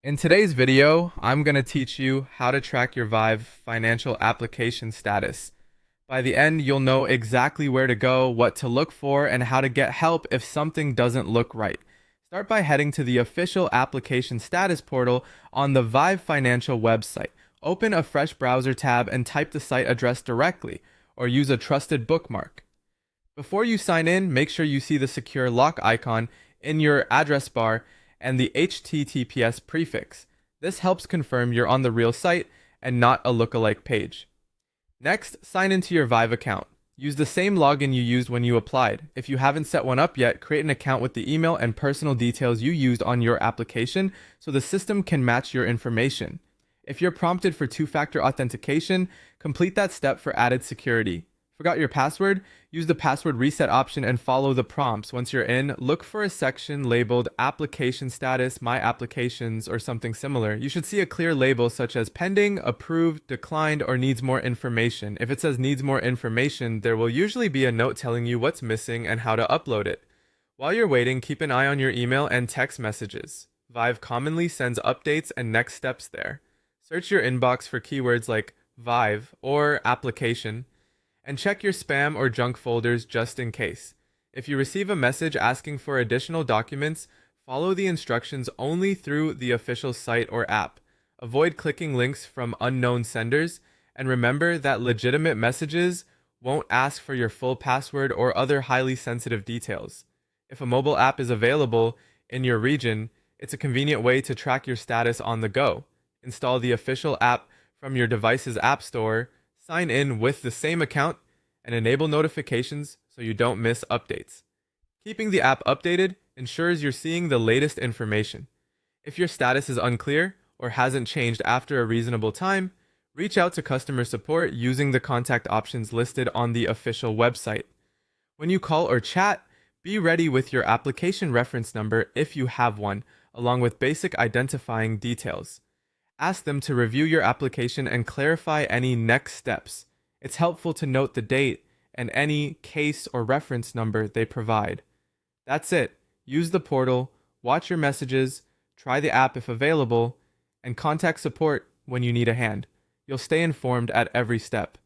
In today's video, I'm going to teach you how to track your Vive financial application status. By the end, you'll know exactly where to go, what to look for, and how to get help if something doesn't look right. Start by heading to the official application status portal on the Vive Financial website. Open a fresh browser tab and type the site address directly, or use a trusted bookmark. Before you sign in, make sure you see the secure lock icon in your address bar and the HTTPS prefix. This helps confirm you're on the real site and not a lookalike page. Next, sign into your Vive account. Use the same login you used when you applied. If you haven't set one up yet, create an account with the email and personal details you used on your application so the system can match your information. If you're prompted for two-factor authentication, complete that step for added security. Forgot your password? Use the password reset option and follow the prompts. Once you're in, look for a section labeled Application Status, My Applications, or something similar. You should see a clear label such as Pending, Approved, Declined, or Needs More Information. If it says Needs More Information, there will usually be a note telling you what's missing and how to upload it. While you're waiting, keep an eye on your email and text messages. Vive commonly sends updates and next steps there. Search your inbox for keywords like Vive or Application, and check your spam or junk folders just in case. If you receive a message asking for additional documents, follow the instructions only through the official site or app. Avoid clicking links from unknown senders, and remember that legitimate messages won't ask for your full password or other highly sensitive details. If a mobile app is available in your region, it's a convenient way to track your status on the go. Install the official app from your device's app store, sign in with the same account, and enable notifications so you don't miss updates. Keeping the app updated ensures you're seeing the latest information. If your status is unclear or hasn't changed after a reasonable time, reach out to customer support using the contact options listed on the official website. When you call or chat, be ready with your application reference number if you have one, along with basic identifying details. Ask them to review your application and clarify any next steps. It's helpful to note the date and any case or reference number they provide. That's it. Use the portal, watch your messages, try the app if available, and contact support when you need a hand. You'll stay informed at every step.